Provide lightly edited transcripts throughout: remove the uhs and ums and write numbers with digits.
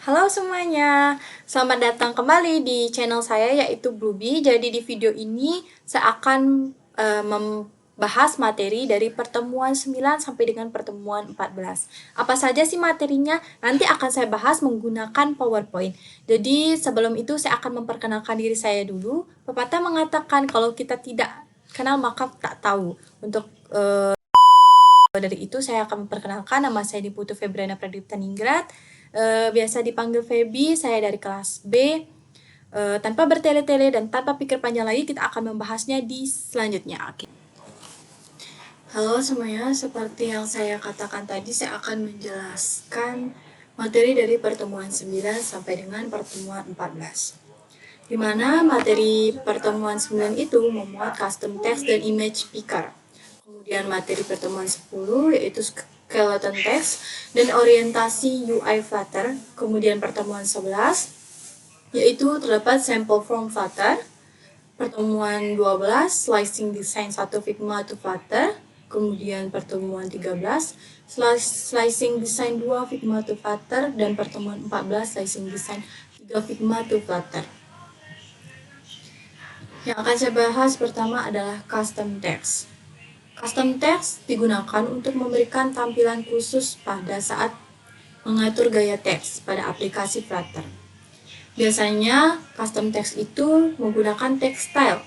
Halo semuanya, selamat datang kembali di channel saya yaitu Bluebee. Jadi di video ini saya akan membahas materi dari pertemuan 9 sampai dengan pertemuan 14. Apa saja sih materinya? Nanti akan saya bahas menggunakan PowerPoint. Jadi sebelum itu saya akan memperkenalkan diri saya dulu. Pepatah mengatakan kalau kita tidak kenal maka tak tahu. Untuk dari itu saya akan memperkenalkan, nama saya Diputu Febriana Pradipta Ningrat. Biasa dipanggil Feby, saya dari kelas B. Tanpa bertele-tele dan tanpa pikir panjang lagi, kita akan membahasnya di selanjutnya. Oke. Halo semuanya, seperti yang saya katakan tadi, saya akan menjelaskan materi dari pertemuan 9 sampai dengan pertemuan 14. Di mana materi pertemuan 9 itu memuat custom text dan image picker. Kemudian materi pertemuan 10 yaitu skeleton text dan orientasi UI Flutter. Kemudian pertemuan 11 yaitu terdapat sample from Flutter. Pertemuan 12 slicing design 1 Figma to Flutter. Kemudian pertemuan 13 slicing design 2 Figma to Flutter, dan pertemuan 14 slicing design 3 Figma to Flutter. Yang akan saya bahas pertama adalah custom text. Custom text digunakan untuk memberikan tampilan khusus pada saat mengatur gaya teks pada aplikasi Flutter. Biasanya custom text itu menggunakan text style,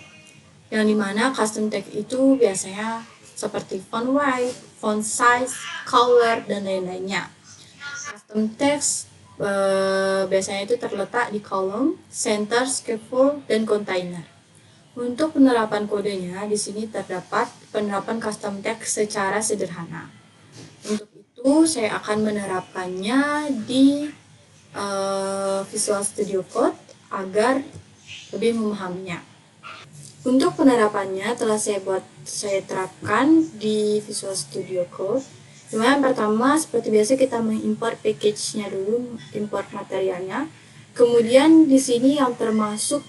yang dimana custom text itu biasanya seperti font weight, font size, color, dan lain-lainnya. Custom text biasanya itu terletak di kolom, center, scaffold, dan container. Untuk penerapan kodenya, di sini terdapat penerapan custom text secara sederhana. Untuk itu, saya akan menerapkannya di Visual Studio Code agar lebih memahaminya. Untuk penerapannya telah saya terapkan di Visual Studio Code. Dimana yang pertama, seperti biasa kita mengimport package-nya dulu, import materialnya. Kemudian di sini yang termasuk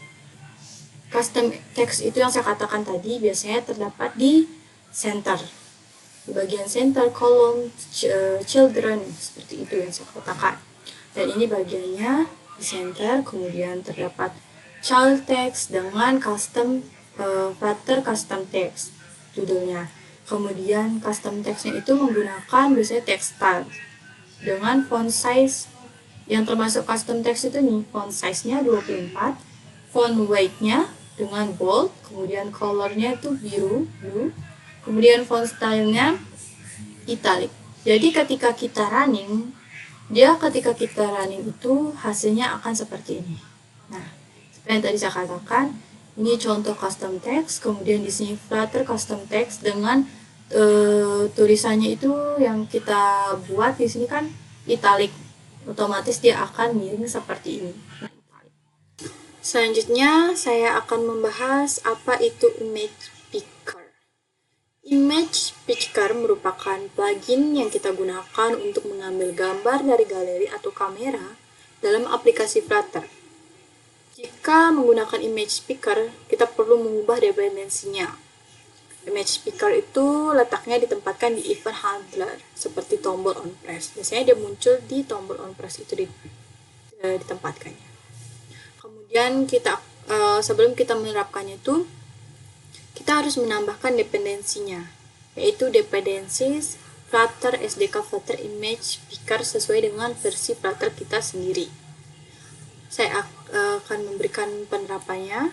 custom text itu yang saya katakan tadi biasanya terdapat di center, di bagian center, column, children, seperti itu yang saya katakan. Dan ini bagiannya di center. Kemudian terdapat child text dengan custom Flutter custom text judulnya. Kemudian custom textnya itu menggunakan biasanya text style dengan font size yang termasuk custom text itu nih, font size-nya 24, font weight-nya dengan bold, kemudian color-nya itu biru, blue, kemudian font style-nya italic. Jadi ketika kita running itu hasilnya akan seperti ini. Nah, seperti yang tadi saya katakan, ini contoh custom text. Kemudian di sini Flutter custom text dengan tulisannya itu yang kita buat di sini kan italic. Otomatis dia akan miring seperti ini. Selanjutnya, saya akan membahas apa itu Image Picker. Image Picker merupakan plugin yang kita gunakan untuk mengambil gambar dari galeri atau kamera dalam aplikasi Flutter. Jika menggunakan Image Picker, kita perlu mengubah dependensinya. Image Picker itu letaknya ditempatkan di event handler, seperti tombol on press. Biasanya dia muncul di tombol on press itu ditempatkannya. Kemudian sebelum kita menerapkannya itu, kita harus menambahkan dependensinya, yaitu dependencies Flutter SDK Flutter Image Picker sesuai dengan versi Flutter kita sendiri. Saya akan memberikan penerapannya.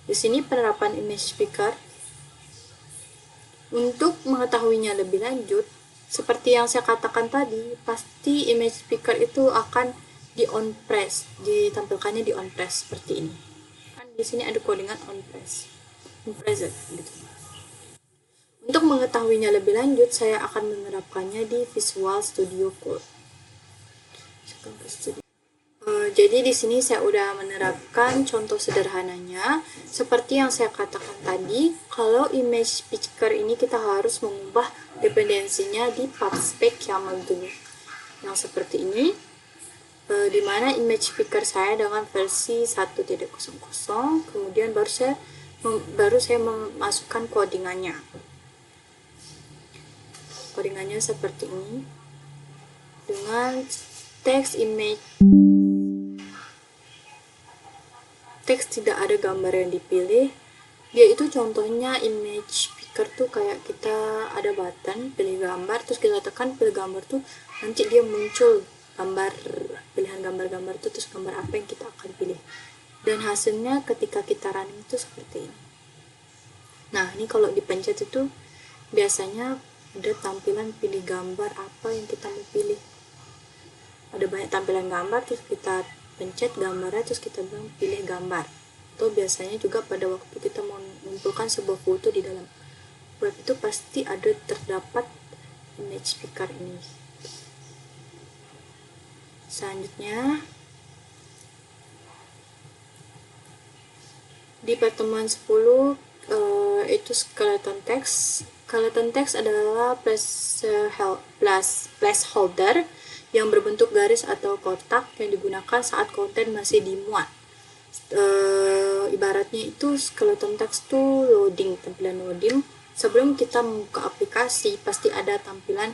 Di sini penerapan Image Picker. Untuk mengetahuinya lebih lanjut, seperti yang saya katakan tadi, pasti Image Picker itu akan di on press, ditampilkannya di on press seperti ini. Kan di sini ada codingan on press gitu. Untuk mengetahuinya lebih lanjut, saya akan menerapkannya di Visual Studio Code. Jadi di sini saya udah menerapkan contoh sederhananya. Seperti yang saya katakan tadi, kalau image picker ini kita harus mengubah dependensinya di PubSpec YAML dulu. Yang seperti ini, di mana image picker saya dengan versi 1.0, kemudian baru saya memasukkan codingannya. Codingannya seperti ini, dengan text image. Teks tidak ada gambar yang dipilih. Dia itu contohnya image picker tuh kayak kita ada button pilih gambar, terus kita tekan pilih gambar tuh nanti dia muncul gambar, pilihan gambar-gambar tuh, terus gambar apa yang kita akan pilih, dan hasilnya ketika kita running itu seperti ini. Nah ini kalau dipencet itu biasanya ada tampilan pilih gambar apa yang kita mau pilih. Ada banyak tampilan gambar, terus kita pencet gambarnya, terus kita bilang pilih gambar. Atau biasanya juga pada waktu kita mau mengumpulkan sebuah foto di dalam web itu pasti ada terdapat image picker ini. Selanjutnya di pertemuan 10 itu skeleton text. Skeleton text adalah placeholder yang berbentuk garis atau kotak yang digunakan saat konten masih dimuat. Ibaratnya itu skeleton text tuh loading, tampilan loading. Sebelum kita membuka aplikasi pasti ada tampilan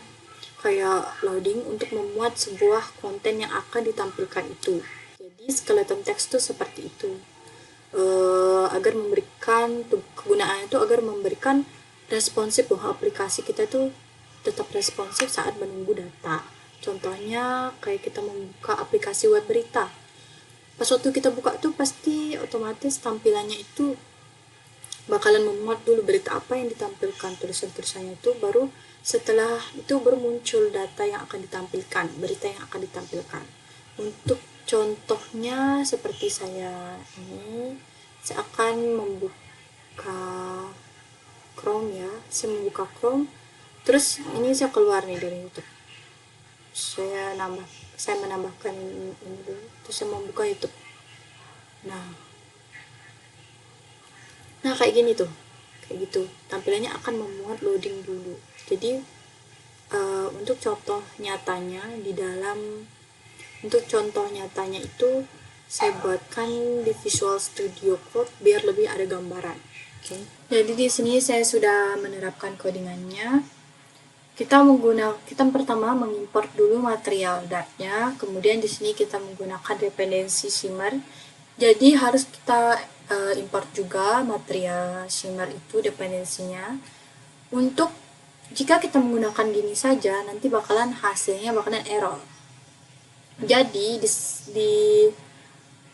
kayak loading untuk memuat sebuah konten yang akan ditampilkan itu. Jadi skeleton text tuh seperti itu. Agar memberikan kegunaannya itu agar memberikan responsif bahwa aplikasi kita tuh tetap responsif saat menunggu data. Contohnya kayak kita membuka aplikasi web berita. Pas waktu kita buka tuh pasti otomatis tampilannya itu bakalan memuat dulu berita apa yang ditampilkan, tulisan-tulisannya itu, baru setelah itu baru muncul data yang akan ditampilkan, berita yang akan ditampilkan. Untuk contohnya seperti saya ini, saya akan membuka Chrome ya. Saya membuka Chrome, terus ini saya keluar nih dari YouTube. Saya menambahkan ini dulu, terus saya membuka YouTube. Nah kayak gini tuh, kayak gitu tampilannya akan memuat loading dulu. Jadi untuk contoh nyatanya itu saya buatkan di Visual Studio Code biar lebih ada gambaran. Okay. Jadi di sini saya sudah menerapkan codingannya. Kita pertama mengimport dulu material Dart-nya, kemudian di sini kita menggunakan dependensi Shimmer. Jadi harus kita import juga material Shimmer itu dependensinya. Untuk jika kita menggunakan gini saja, nanti hasilnya bakalan error. Jadi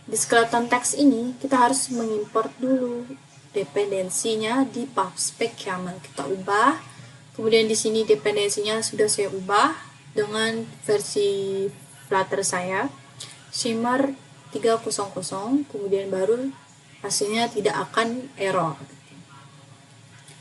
di skeleton text ini kita harus mengimport dulu dependensinya di PubSpec YAML. Kita ubah. Kemudian di sini dependensinya sudah saya ubah dengan versi Flutter saya, Shimmer 3.0, kemudian baru hasilnya tidak akan error.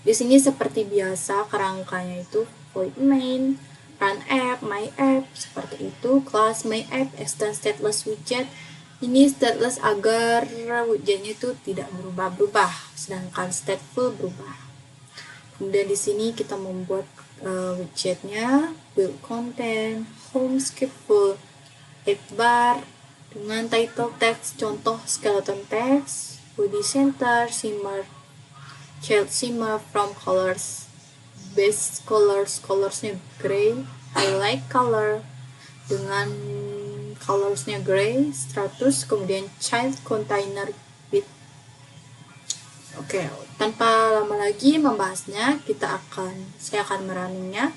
Di sini seperti biasa kerangkanya itu void main, run app, my app, seperti itu, class my app, extend stateless widget. Ini stateless agar widgetnya itu tidak berubah-ubah, sedangkan stateful berubah. Kemudian di sini kita membuat widgetnya, build content, home skip full, add bar dengan title text, contoh skeleton text, body center, shimmer, child shimmer, from colors, base colorsnya gray, highlight color dengan colorsnya gray, status, kemudian child container with. Oke, tanpa lama lagi membahasnya, saya akan merunningnya,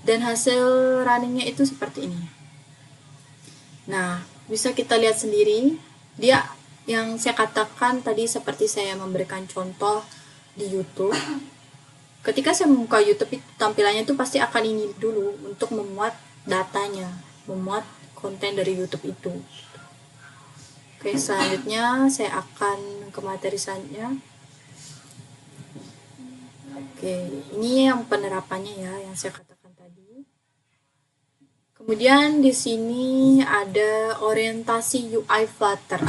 dan hasil runningnya itu seperti ini. Nah, bisa kita lihat sendiri, dia yang saya katakan tadi seperti saya memberikan contoh di YouTube. Ketika saya membuka YouTube, tampilannya itu pasti akan ini dulu untuk memuat datanya, memuat konten dari YouTube itu. Oke, selanjutnya saya akan ke materi selanjutnya. Oke, ini yang penerapannya ya, yang saya katakan tadi. Kemudian di sini ada orientasi UI Flutter.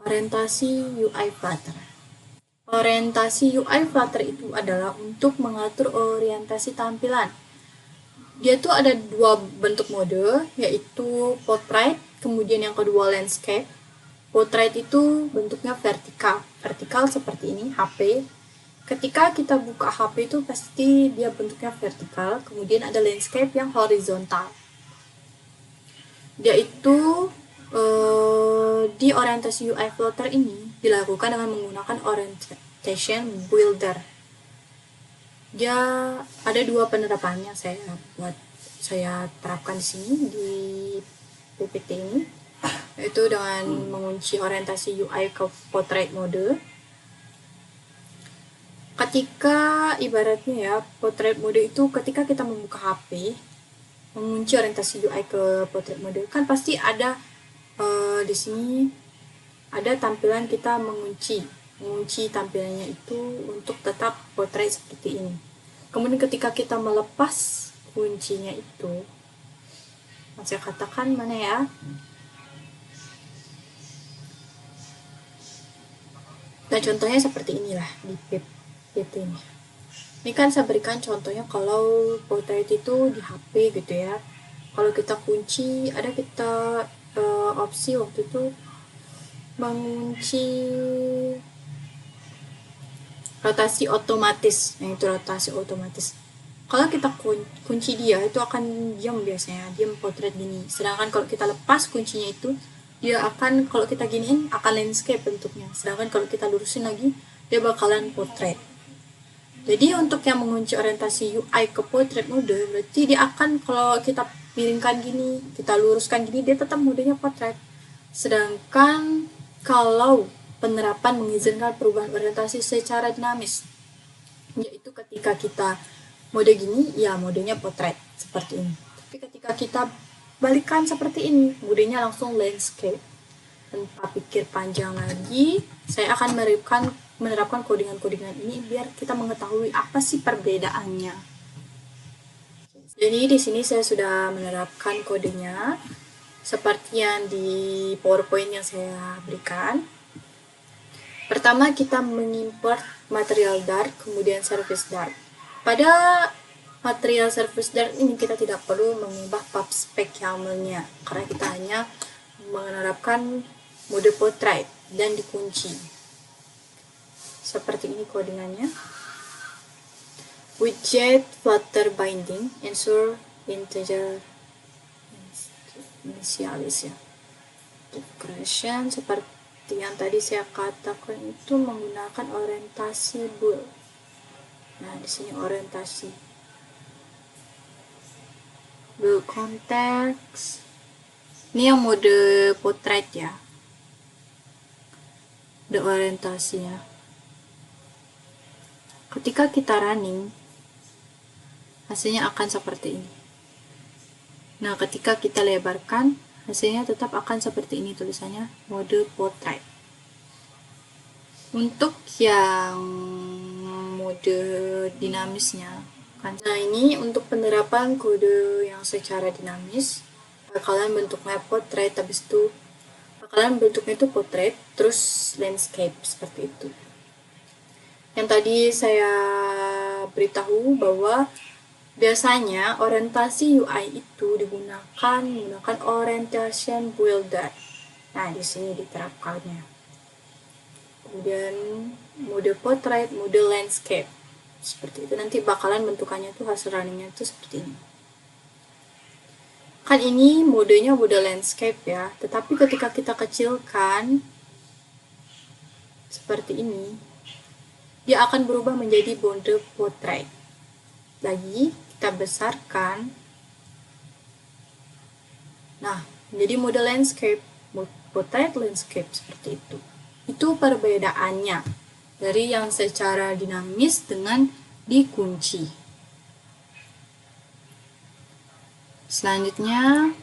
Orientasi UI Flutter. Orientasi UI Flutter itu adalah untuk mengatur orientasi tampilan. Dia tuh ada dua bentuk mode, yaitu portrait, kemudian yang kedua landscape. Portrait itu bentuknya vertikal. Vertikal seperti ini, HP. Ketika kita buka HP itu pasti dia bentuknya vertikal, kemudian ada landscape yang horizontal. Dia itu di orientasi UI Flutter ini dilakukan dengan menggunakan orientation builder. Dia ada dua penerapannya saya terapkan di sini di PPT ini, yaitu dengan mengunci orientasi UI ke portrait mode. Ketika ibaratnya ya, portrait mode itu ketika kita membuka HP, mengunci orientasi UI ke portrait mode, kan pasti ada di sini ada tampilan kita mengunci tampilannya itu untuk tetap portrait seperti ini. Kemudian ketika kita melepas kuncinya itu, saya katakan mana ya? Nah, contohnya seperti inilah di PT ini. Ini kan saya berikan contohnya kalau portrait itu di HP gitu ya. Kalau kita kunci, ada kita opsi waktu itu mengunci rotasi otomatis. Nah, itu rotasi otomatis. Kalau kita kunci dia, itu akan diam biasanya, diam portrait gini. Sedangkan kalau kita lepas kuncinya itu, dia akan, kalau kita giniin, akan landscape bentuknya. Sedangkan kalau kita lurusin lagi, dia bakalan portrait. Jadi untuk yang mengunci orientasi UI ke portrait mode, berarti dia akan, kalau kita piringkan gini, kita luruskan gini, dia tetap modenya portrait. Sedangkan kalau penerapan mengizinkan perubahan orientasi secara dinamis, yaitu ketika kita mode gini, ya modenya portrait seperti ini. Tapi ketika kita balikan seperti ini, modenya langsung landscape. Tanpa pikir panjang lagi, saya akan menerapkan kodingan-kodingan ini biar kita mengetahui apa sih perbedaannya. Jadi di sini saya sudah menerapkan kodenya seperti yang di PowerPoint yang saya berikan. Pertama kita mengimport material Dart, kemudian service Dart. Pada material service Dart ini kita tidak perlu mengubah pub spec YAML-nya karena kita hanya menerapkan mode portrait dan dikunci. Seperti ini kodingannya. Widget Flutter binding ensure integer initialis ya. Creation seperti yang tadi saya katakan itu menggunakan orientasi bool. Nah, di sini orientasi bool context. Ini yang mode portrait ya. Ada orientasinya. Ketika kita running, hasilnya akan seperti ini. Nah, ketika kita lebarkan, hasilnya tetap akan seperti ini tulisannya, mode portrait. Untuk yang mode dinamisnya, nah ini untuk penerapan kode yang secara dinamis, bakalan bentuknya portrait, habis itu bakalan bentuknya itu portrait, terus landscape seperti itu. Yang tadi saya beritahu bahwa biasanya orientasi UI itu menggunakan orientation builder. Nah, di sini diterapkannya. Kemudian mode portrait, mode landscape. Seperti itu. Nanti bakalan bentukannya tuh hasil runningnya tuh seperti ini. Kan ini modenya mode landscape ya. Tetapi ketika kita kecilkan seperti ini, dia akan berubah menjadi mode portrait. Lagi kita besarkan. Nah, menjadi mode landscape, portrait landscape seperti itu. Itu perbedaannya dari yang secara dinamis dengan dikunci. Selanjutnya,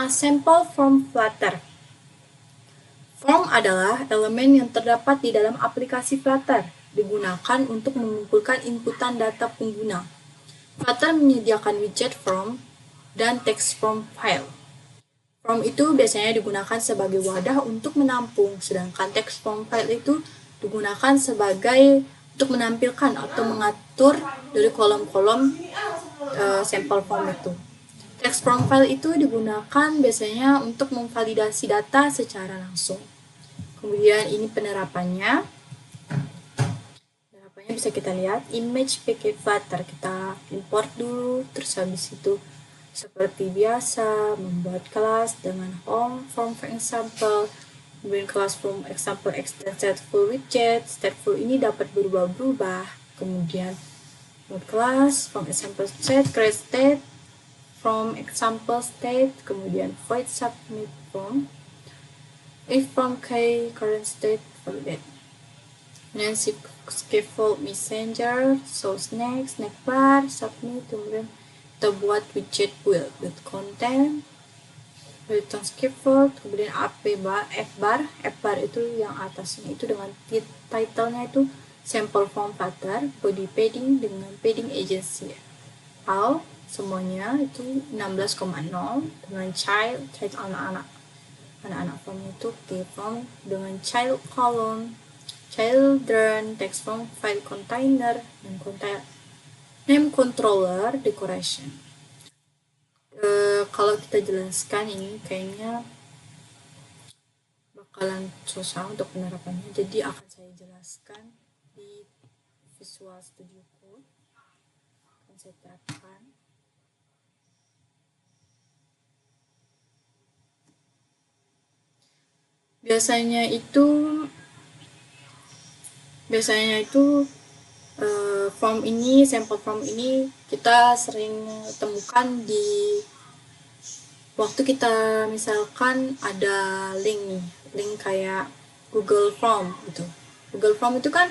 sampel form Flutter. Form adalah elemen yang terdapat di dalam aplikasi Flutter. digunakan untuk mengumpulkan inputan data pengguna. Flutter menyediakan widget from dan text from file. From itu biasanya digunakan sebagai wadah untuk menampung, sedangkan text from file itu digunakan sebagai untuk menampilkan atau mengatur dari kolom-kolom sampel form itu. Text from file itu digunakan biasanya untuk memvalidasi data secara langsung. Kemudian ini penerapannya. Penerapannya bisa kita lihat, image package Flutter. Kita import dulu, terus habis itu seperti biasa membuat kelas dengan home from for example, kemudian kelas from example extend stateful widget. Stateful ini dapat berubah-ubah. Kemudian membuat kelas from example state, create state from example state, kemudian void submit from, if from k current state validate. Kemudian scaffold messenger, so next bar, submit, kemudian kita buat widget build with content, return scaffold, kemudian f bar itu yang atasnya itu dengan title-nya itu sample form Flutter, body padding dengan padding agency. All semuanya itu 16,0 dengan child anak-anak form itu form dengan child column, children, text form, file container, dan name controller, decoration. Kalau kita jelaskan ini kayaknya bakalan susah untuk penerapannya, jadi akan saya jelaskan di Visual Studio Code. Akan saya terapkan. Biasanya itu form ini, sampel form ini kita sering temukan di waktu kita misalkan ada link kayak Google Form gitu. Google Form itu kan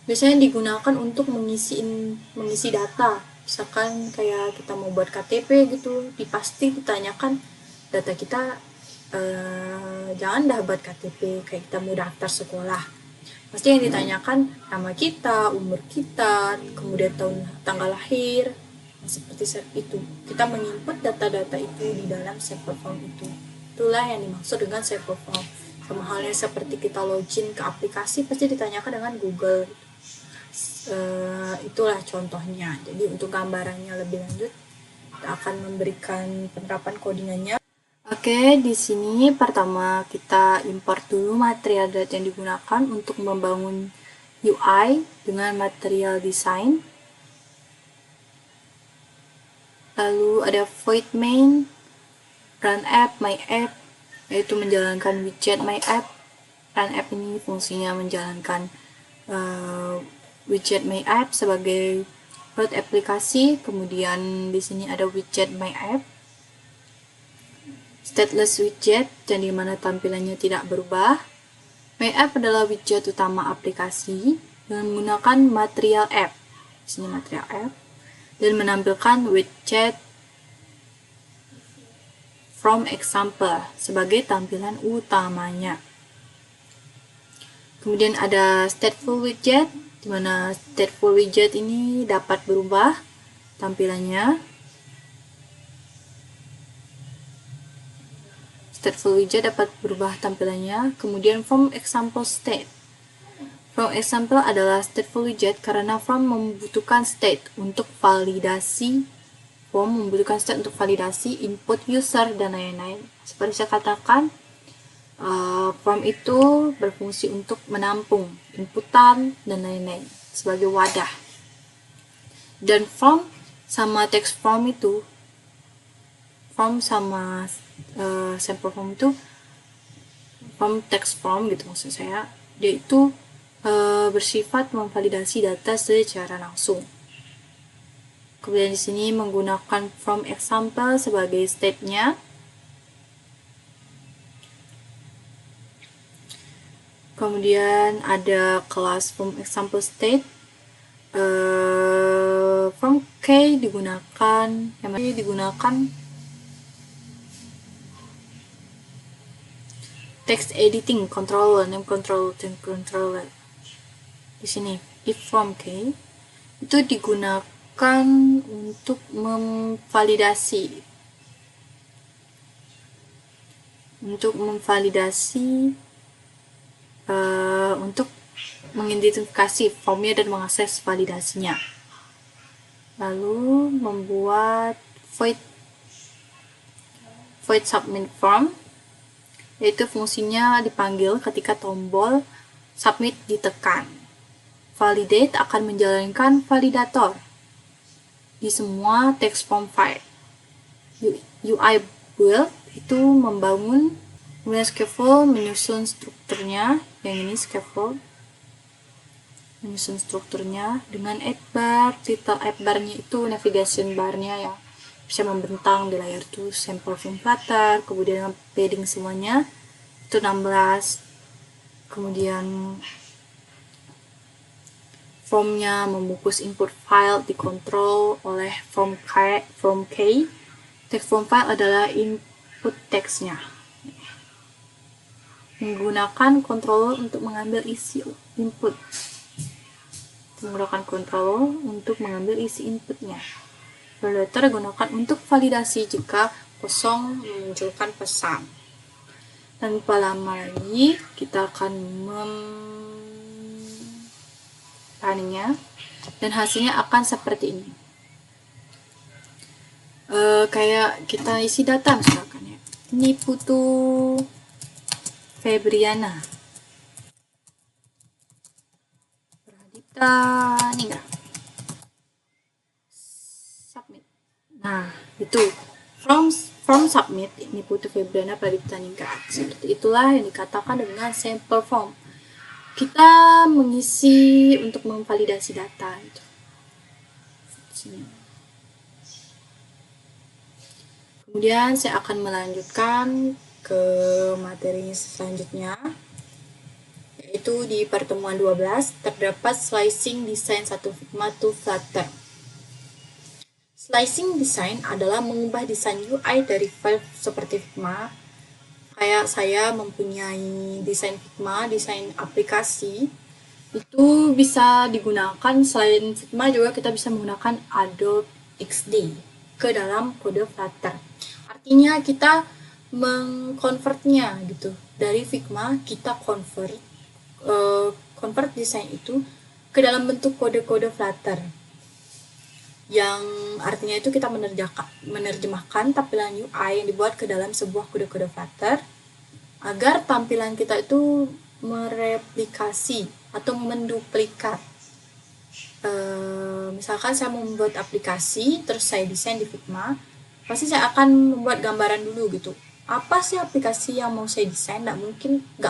biasanya digunakan untuk mengisi data. Misalkan kayak kita mau buat KTP gitu, pasti ditanyakan data kita, jangan dah buat KTP kayak kita mau daftar sekolah. Pasti yang ditanyakan nama kita, umur kita, kemudian tanggal lahir, seperti itu. Kita menginput data-data itu di dalam sampel form itu. Itulah yang dimaksud dengan sampel form. Sama halnya seperti kita login ke aplikasi pasti ditanyakan dengan Google. Itulah contohnya. Jadi untuk gambarannya lebih lanjut, kita akan memberikan penerapan codingannya. Oke, di sini pertama kita import dulu material data yang digunakan untuk membangun UI dengan material design. Lalu ada void main, run app, my app, yaitu menjalankan widget my app. Run app ini fungsinya menjalankan widget my app sebagai root aplikasi. Kemudian di sini ada widget my app. Stateless widget, yang dimana tampilannya tidak berubah. My app adalah widget utama aplikasi dengan menggunakan material app. Di sini material app. Dan menampilkan widget from example sebagai tampilan utamanya. Kemudian ada stateful widget, di mana stateful widget ini dapat berubah tampilannya. Stateful widget dapat berubah tampilannya. Kemudian from example state. From example adalah stateful widget karena from membutuhkan state untuk validasi. Form membutuhkan state untuk validasi input user dan lain-lain. Seperti saya katakan, form itu berfungsi untuk menampung inputan dan lain-lain sebagai wadah. Dan from sama text form itu, form sama sample form itu, form text form gitu maksud saya, dia itu bersifat memvalidasi data secara langsung. Kemudian di sini menggunakan from example sebagai state-nya. Kemudian ada kelas from example state. From K digunakan text editing controller, name controller, di sini if from K itu digunakan untuk memvalidasi untuk mengidentifikasi formnya dan mengakses validasinya. Lalu membuat void submit form, yaitu fungsinya dipanggil ketika tombol submit ditekan. Validate akan menjalankan validator di semua text form file. UI build itu membangun, kemudian scaffold menyusun strukturnya, yang ini scaffold menyusun strukturnya dengan add bar. Title add barnya itu navigation barnya yang bisa membentang di layar tuh sampel from Flutter, kemudian padding semuanya itu 16, kemudian formnya membungkus input file dikontrol oleh from K. Text form file adalah input teksnya. Menggunakan controller untuk mengambil isi input. Menggunakan controller untuk mengambil isi inputnya. Validator digunakan untuk validasi jika kosong memunculkan pesan. Tanpa lama lagi kita akan runningnya dan hasilnya akan seperti ini. Kayak kita isi data misalkan ya. Ini Putu Febriana. Ninggal. Submit. Nah, itu from submit ini Putu Febriana Pradipta Ninggal. Seperti itulah yang dikatakan dengan sample form. Kita mengisi untuk memvalidasi data itu. Kemudian saya akan melanjutkan ke materi selanjutnya, yaitu di pertemuan 12 terdapat slicing design satu Figma to Flutter. Slicing design adalah mengubah desain UI dari file seperti Figma. Kayak saya mempunyai desain Figma, desain aplikasi, itu bisa digunakan. Selain Figma juga kita bisa menggunakan Adobe XD ke dalam kode Flutter. Artinya kita mengkonvertnya gitu. Dari Figma kita convert desain itu ke dalam bentuk kode-kode Flutter. Yang artinya itu kita menerjemahkan tampilan UI yang dibuat ke dalam sebuah kode-kode Flutter agar tampilan kita itu mereplikasi atau menduplikat. Misalkan saya mau membuat aplikasi terus saya desain di Figma, pasti saya akan membuat gambaran dulu gitu. Apa sih aplikasi yang mau saya desain? Nggak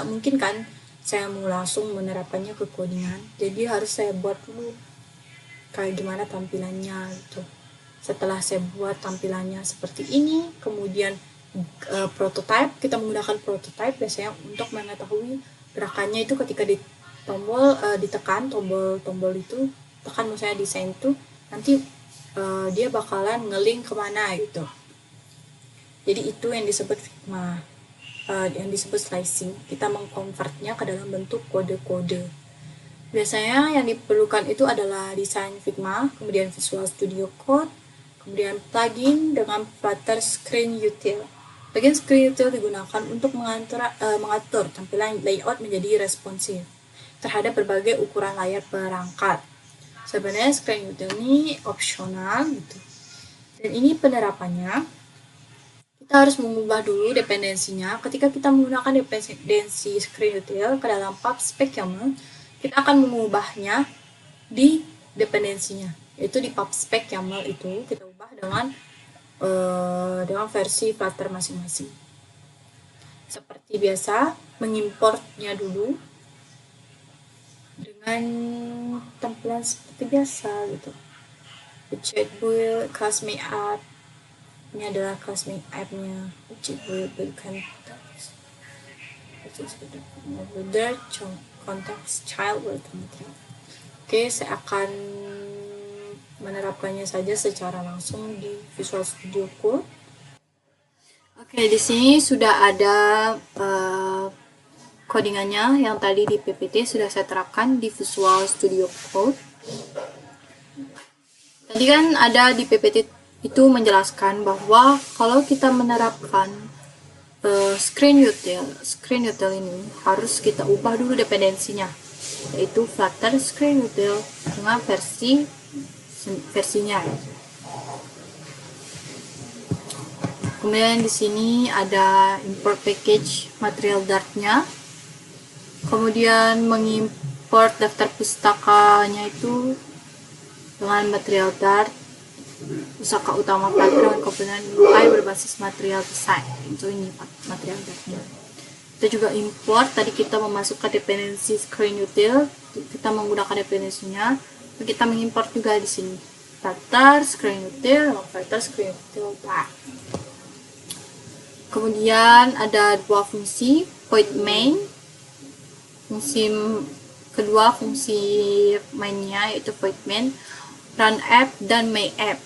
mungkin kan saya mau langsung menerapkannya ke codingan. Jadi harus saya buat dulu kayak gimana tampilannya gitu. Setelah saya buat tampilannya seperti ini, kemudian prototype, kita menggunakan prototype biasanya untuk mengetahui gerakannya itu ketika ditekan tombol itu, tekan misalnya desain itu, nanti dia bakalan nge-link kemana gitu. Jadi itu yang disebut Figma, yang disebut slicing. Kita mengkonvertnya ke dalam bentuk kode-kode. Biasanya yang diperlukan itu adalah desain Figma, kemudian Visual Studio Code, kemudian plugin dengan Flutter Screen Util. Plugin Screen Util digunakan untuk mengatur tampilan layout menjadi responsif terhadap berbagai ukuran layar perangkat. Sebenarnya Screen Util ini opsional gitu. Dan ini penerapannya, kita harus mengubah dulu dependensinya. Ketika kita menggunakan dependensi Screen Util ke dalam PubSpec YAML, kita akan mengubahnya di dependensinya, yaitu di PubSpec YAML itu kita ubah dengan versi Flutter masing-masing. Seperti biasa, mengimportnya dulu dengan tampilan seperti biasa gitu. Object build, class makeUp, ini adalah class makeUp-nya. Object build bukan builder, context child welcome. Oke, saya akan menerapkannya saja secara langsung di Visual Studio Code. Oke, di sini sudah ada codingannya yang tadi di PPT sudah saya terapkan di Visual Studio Code. Tadi kan ada di PPT itu menjelaskan bahwa kalau kita menerapkan screen util ini harus kita ubah dulu dependensinya, yaitu Flutter screen util dengan versinya. Kemudian di sini ada import package material Dart-nya. Kemudian mengimport daftar pustakanya itu dengan material Dart, pusaka utama Flutter dengan komponen UI berbasis material design. Itu ini material Dart-nya. Kita juga import, tadi kita memasukkan dependensi screen util, kita menggunakan dependensinya. Kita mengimport juga di sini Flutter screen util, Flutter screen util Dart. Kemudian ada dua fungsi, void main. Fungsi kedua, fungsi mainnya yaitu void main, run app dan my app.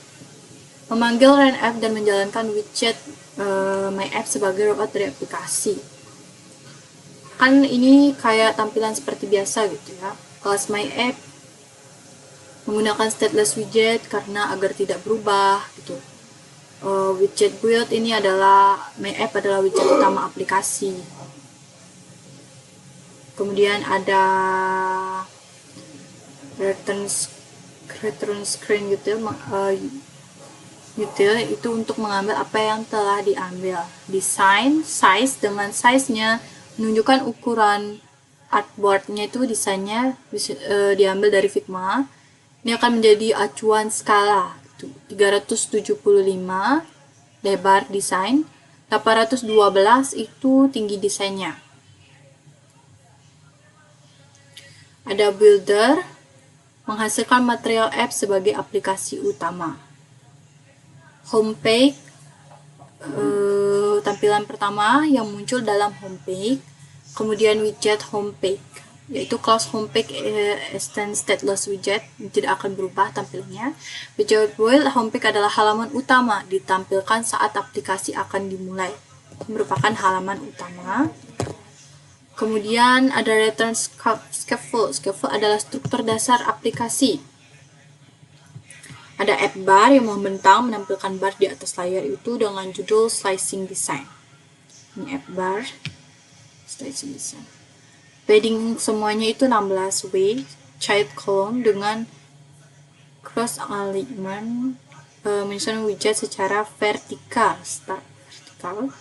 Memanggil run app dan menjalankan widget my app sebagai robot dari aplikasi. Kan ini kayak tampilan seperti biasa gitu ya. Kelas my app menggunakan stateless widget karena agar tidak berubah gitu. Widget build ini adalah my app adalah widget utama aplikasi. Kemudian ada return screen util itu untuk mengambil apa yang telah diambil. Design size, dengan size-nya menunjukkan ukuran artboard-nya itu desainnya diambil dari Figma. Ini akan menjadi acuan skala 375 lebar desain, 812 itu tinggi desainnya. Ada builder, menghasilkan material app sebagai aplikasi utama. Homepage, tampilan pertama yang muncul dalam homepage. Kemudian widget homepage, yaitu class homepage extend stateless widget, tidak akan berubah tampilannya. Widget build, homepage adalah halaman utama ditampilkan saat aplikasi akan dimulai, merupakan halaman utama. Kemudian ada return scaffold. Scaffold adalah struktur dasar aplikasi. Ada app bar yang membentang menampilkan bar di atas layar itu dengan judul slicing design. Ini app bar, slicing design. Padding semuanya itu 16W, child column dengan cross alignment, menyusun widget secara vertikal, start vertikal.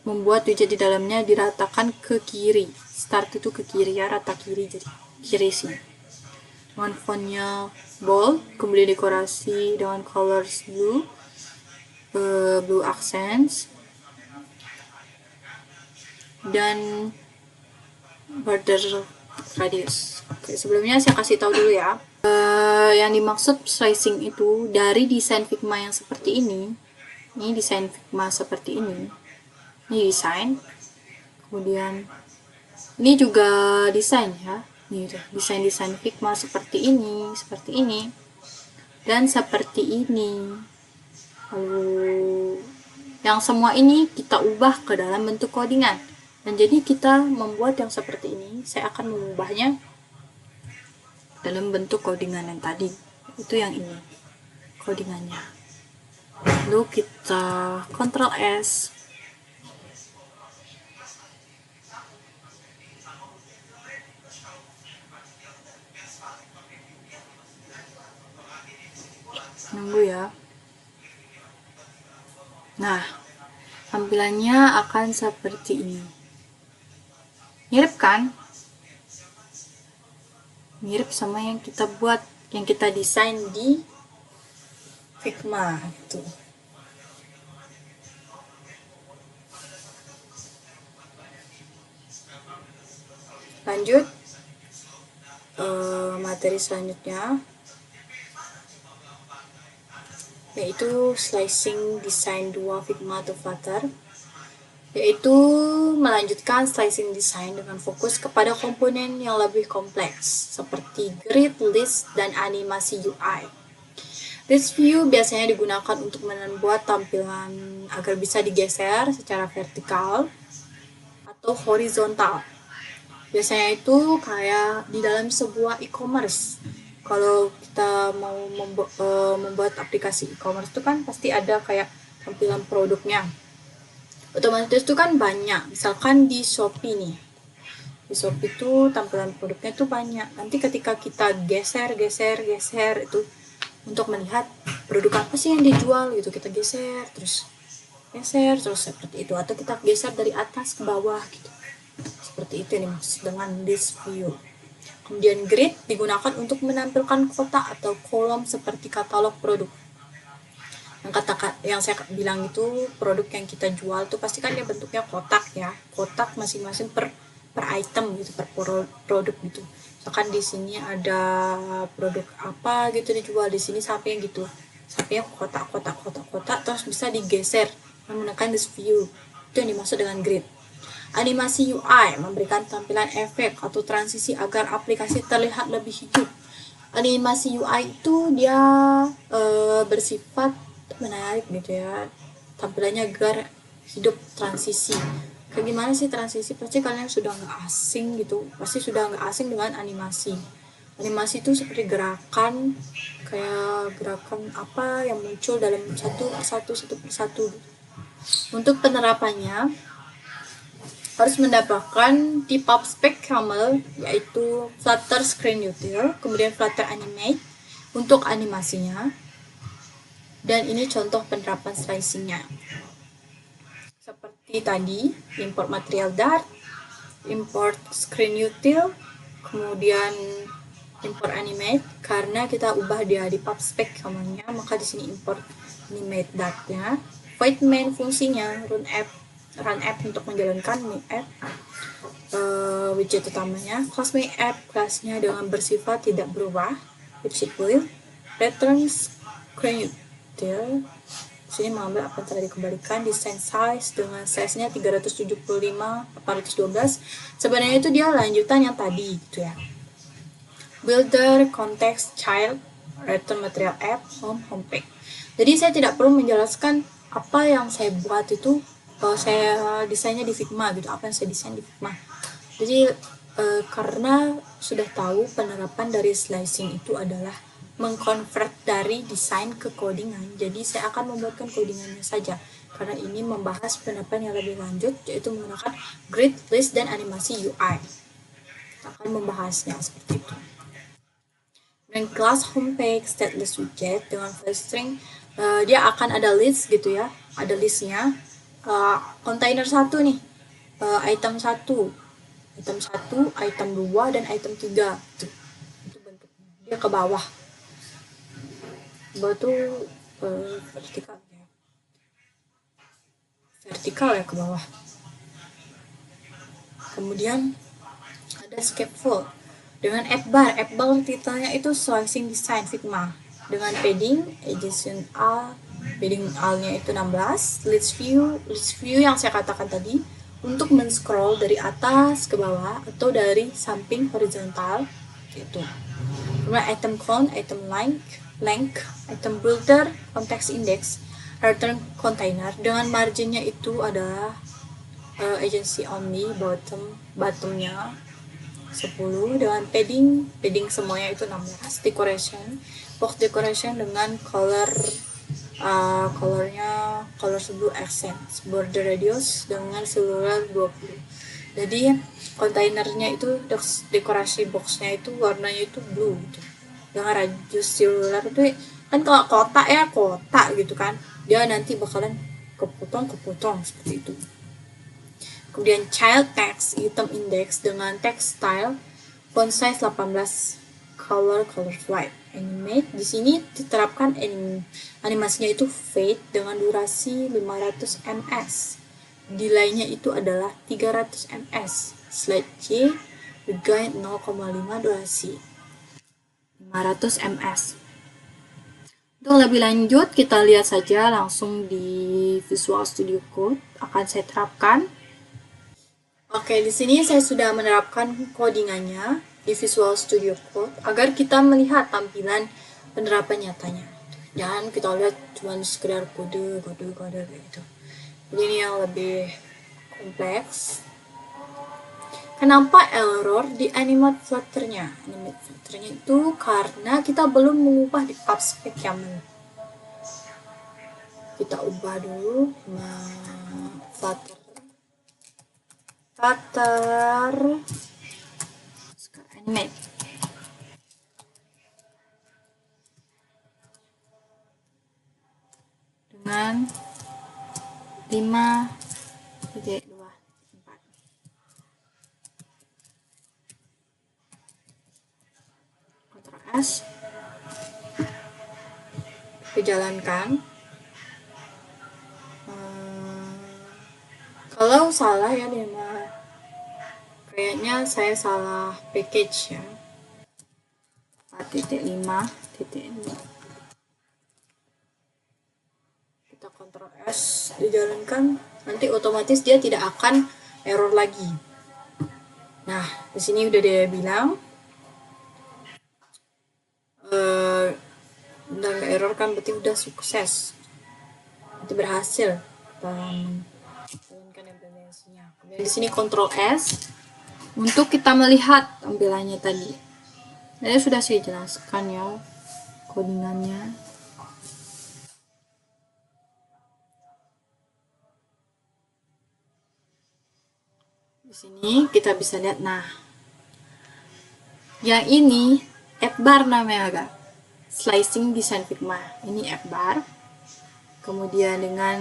Membuat widget di dalamnya diratakan ke kiri. Start itu ke kiri ya, rata kiri, jadi kiri sini. Dengan fontnya bold, kemudian dekorasi dengan colors blue, blue accents, dan border radius. Oke, sebelumnya saya kasih tahu dulu ya. Yang dimaksud slicing itu dari desain Figma yang seperti ini. Ini desain Figma seperti ini. Ini desain. Kemudian ini juga desain ya. Ini desain Figma seperti ini, dan seperti ini. Lalu yang semua ini kita ubah ke dalam bentuk codingan. Dan jadi kita membuat yang seperti ini, saya akan mengubahnya dalam bentuk codingan yang tadi. Itu yang ini, codingannya. Lalu kita Ctrl S. Nunggu ya. Nah, tampilannya akan seperti ini. Mirip kan? Mirip sama yang kita buat, yang kita desain di Figma gitu. Lanjut, materi selanjutnya yaitu slicing design 2 Figma to Flutter, yaitu melanjutkan slicing design dengan fokus kepada komponen yang lebih kompleks seperti grid, list, dan animasi UI. List view biasanya digunakan untuk membuat tampilan agar bisa digeser secara vertikal. atau horizontal. Biasanya itu kayak di dalam sebuah e-commerce. Kalau kita mau membuat aplikasi e-commerce itu kan pasti ada kayak tampilan produknya. Otomatis itu kan banyak. Misalkan di Shopee nih. Di Shopee itu tampilan produknya itu banyak. Nanti ketika kita geser itu untuk melihat produk apa sih yang dijual gitu, kita geser terus seperti itu, atau kita geser dari atas ke bawah gitu. Seperti itu yang dimaksud dengan list view. Kemudian grid digunakan untuk menampilkan kotak atau kolom seperti katalog produk. Yang saya bilang itu produk yang kita jual tuh pasti kan dia bentuknya kotak ya, kotak masing-masing per item gitu, per produk gitu. Misalkan di sini ada produk apa gitu dijual, di sini sampingnya gitu, sampingnya kotak terus bisa digeser menggunakan list view. Itu yang dimaksud dengan grid. Animasi UI memberikan tampilan efek atau transisi agar aplikasi terlihat lebih hidup. Animasi UI itu dia bersifat menarik gitu ya, tampilannya agar hidup, transisi. Kayak gimana sih transisi? Pasti kalian sudah nggak asing gitu, pasti sudah nggak asing dengan animasi. Animasi itu seperti gerakan, kayak gerakan apa yang muncul dalam satu persatu. Untuk penerapannya harus mendapatkan di PubSpec Camel, yaitu Flutter Screen Util, kemudian Flutter Animate untuk animasinya, dan ini contoh penerapan slicingnya. Seperti tadi, import material Dart, import Screen Util, kemudian import Animate. Karena kita ubah dia di PubSpec Camelnya, maka di sini import Animate Dart-nya. Void main fungsinya run app untuk menjalankan main app, widget utamanya. Class main app, kelasnya dengan bersifat tidak berubah, will return screen util. Sini mengambil apa yang telah dikembalikan. Design size dengan size-nya 375/812. Sebenarnya itu dia lanjutan yang tadi gitu ya. Builder, context, child, return material app, homepage. Jadi saya tidak perlu menjelaskan apa yang saya buat itu, saya desainnya di Figma gitu, apa yang saya desain di Figma. Jadi karena sudah tahu penerapan dari slicing itu adalah mengkonvert dari desain ke codingan, jadi saya akan membuatkan codingannya saja. Karena ini membahas penerapan yang lebih lanjut, yaitu menggunakan grid, list, dan animasi UI. Kita akan membahasnya seperti itu. Dan class homepage stateless widget dengan file string, dia akan ada list gitu ya, ada listnya. Container 1 nih, item 1, item 2, dan item 3. Itu bentuknya. Dia ke bawah. Bawah tuh vertikal ya ke bawah. Kemudian ada scaffold dengan app bar titelnya itu slicing design Figma dengan padding A-nya itu 16, list view yang saya katakan tadi untuk men-scroll dari atas ke bawah atau dari samping horizontal gitu. Kemudian item count, item length, item builder, context index, return container dengan marginnya itu adalah agency only, bottomnya 10, dengan padding semuanya itu 16, box decoration dengan colornya color blue accents, border radius dengan seluruh 20. Jadi kontainernya itu dekorasi boxnya itu warnanya itu blue gitu, dengan radius seluler itu kan kalau kotak gitu kan, dia nanti bakalan kepotong seperti itu. Kemudian child text, item index dengan text style, font size 18, color white. Animate, di sini diterapkan animasinya itu fade dengan durasi 500 ms. Delay-nya itu adalah 300 ms. Slide J, regain 0,5 durasi 500 ms. Untuk lebih lanjut, kita lihat saja langsung di Visual Studio Code akan saya terapkan. Oke, di sini saya sudah menerapkan codingannya di Visual Studio Code agar kita melihat tampilan penerapan nyatanya. Jangan kita lihat cuma sekedar kode kayak gitu. Jadi ini yang lebih kompleks. Kenapa error di animate Flutter-nya? Animate Flutter-nya itu karena kita belum mengubah di PubSpec YAML. Kita ubah dulu Flutter animate. Dengan 5.2.4. Ctrl S. Dijalankan. Kalau salah ya kayaknya saya salah package ya. 4.5.6. Kita Ctrl S, dijalankan, nanti otomatis dia tidak akan error lagi. Nah, di sini udah dia bilang udah nggak error kan, berarti udah sukses, itu berhasil jalankan implementasinya. Kemudian di sini Ctrl S untuk kita melihat tampilannya tadi. Jadi sudah saya jelaskan ya codingannya. Di sini kita bisa lihat, nah, yang ini F-bar namanya, agak slicing design Figma. Ini F-bar. Kemudian dengan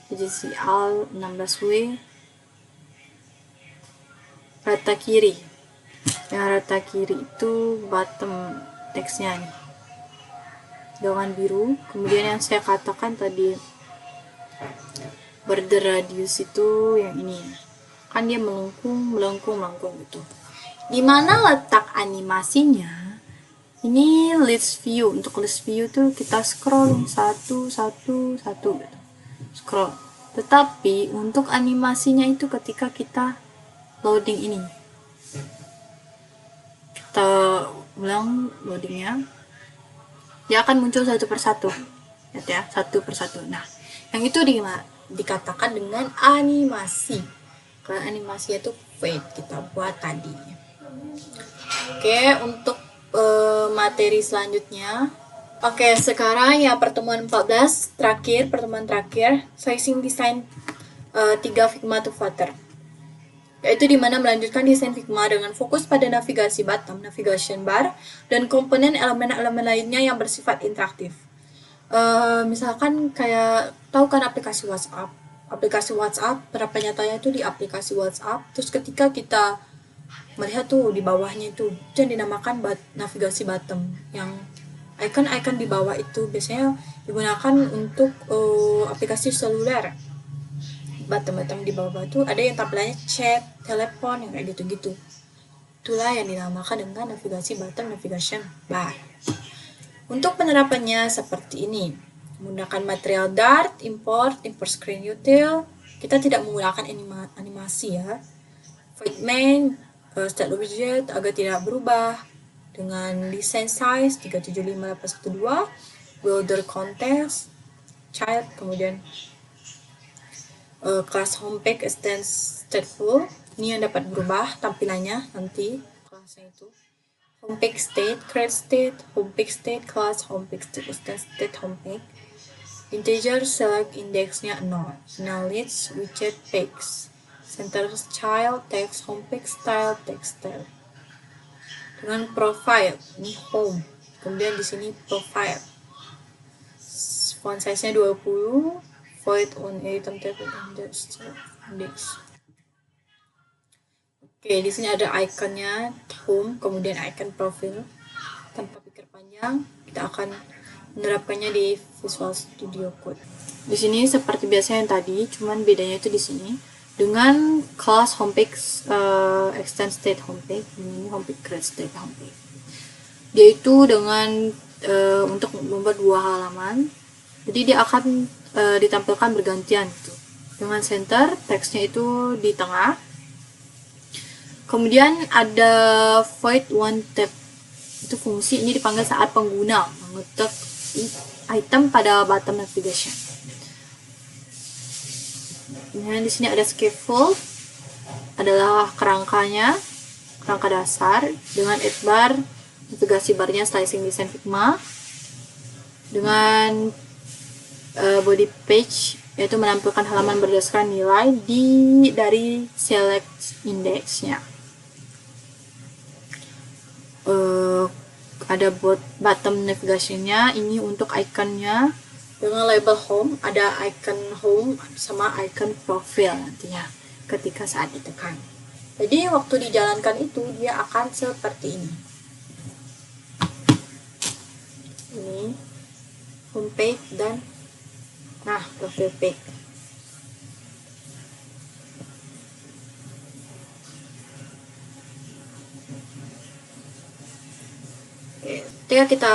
agency Alt 16W, rata kiri. Yang rata kiri itu bottom teksnya nih, dengan biru. Kemudian yang saya katakan tadi border radius itu yang ini, kan dia melengkung gitu. Dimana letak animasinya? Ini list view. Untuk list view tuh kita scroll satu gitu. Scroll. Tetapi untuk animasinya itu ketika kita loading ini, kita ulang loadingnya, dia akan muncul satu persatu. Lihat ya, satu persatu. Nah, yang itu dikatakan dengan animasi. Karena animasinya itu fade kita buat tadi. Oke, untuk materi selanjutnya. Oke, sekarang ya pertemuan 14 pertemuan terakhir, sizing design 3 Figma to Flutter. Yaitu dimana melanjutkan desain Figma dengan fokus pada navigasi bottom, navigation bar, dan komponen elemen-elemen lainnya yang bersifat interaktif. Misalkan kayak tahu kan aplikasi WhatsApp. Berapa nyatanya itu di aplikasi WhatsApp. Terus ketika kita melihat tuh di bawahnya itu dinamakan navigasi bottom, yang icon-icon di bawah itu biasanya digunakan untuk aplikasi seluler. Bottom di bawah itu ada yang tampilannya chat, telepon, yang kayak gitu-gitu. Itulah yang dinamakan dengan navigasi bottom, navigation bar. Untuk penerapannya seperti ini. Menggunakan material Dart, import screen util. Kita tidak menggunakan animasi ya. Void main, state object agar tidak berubah. Dengan design size 375812, builder context, child, kemudian class homepage extend stateful. Ini yang dapat berubah tampilannya nanti kelasnya itu. Homepage state, create state, homepage state, class, homepage state, extend state, homepage. Integer select indexnya 0. Now list widget page. Center child, text, homepage style, text style. Dengan profile, ini home. Kemudian di sini profile. Font size-nya 20. Void on item table index. Oke, di sini ada ikonnya home, kemudian icon profile. Tanpa pikir panjang, kita akan menerapkannya di Visual Studio Code. Di sini seperti biasa yang tadi, cuman bedanya itu di sini dengan class homepage extend state homepage, ini homepage create state homepage. Dia itu dengan untuk membuat 2 halaman, jadi dia akan ditampilkan bergantian gitu. Dengan center, teksnya itu di tengah. Kemudian ada void one tab. Itu fungsi ini dipanggil saat pengguna mengetik item pada bottom navigation. Kemudian di sini ada scaffold, adalah kerangkanya, kerangka dasar dengan bar, navigasi barnya slicing design Figma, dengan body page yaitu menampilkan halaman berdasarkan nilai dari select indexnya. Ada bottom navigasinya, ini untuk ikonnya dengan label home, ada icon home sama icon profile nantinya ketika saat ditekan. Jadi waktu dijalankan itu dia akan seperti ini. Ini home page dan profile page. Ketika kita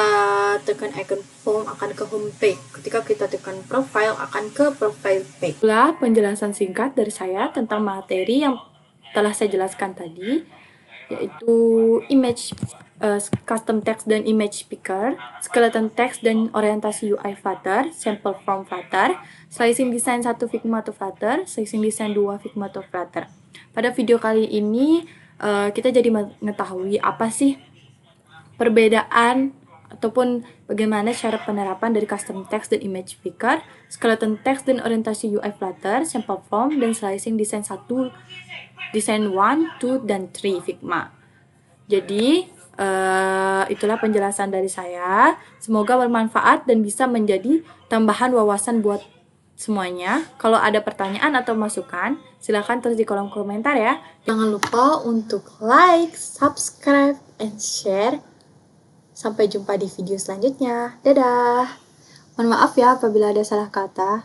tekan icon home akan ke home page. Ketika kita tekan profile akan ke profile page. Itulah penjelasan singkat dari saya tentang materi yang telah saya jelaskan tadi, yaitu image custom text dan image picker, skeleton text dan orientasi UI Flutter, sample from Flutter, slicing design 1 Figma to Flutter, slicing design 2 Figma to Flutter. Pada video kali ini kita jadi mengetahui apa sih perbedaan ataupun bagaimana cara penerapan dari custom text dan image picker, skeleton text dan orientasi UI Flutter, sample form, dan slicing design 1, design 1, 2, dan 3 Figma. Jadi, itulah penjelasan dari saya. Semoga bermanfaat dan bisa menjadi tambahan wawasan buat semuanya. Kalau ada pertanyaan atau masukan, silakan tulis di kolom komentar ya. Jangan lupa untuk like, subscribe, and share. Sampai jumpa di video selanjutnya. Dadah! Mohon maaf ya apabila ada salah kata.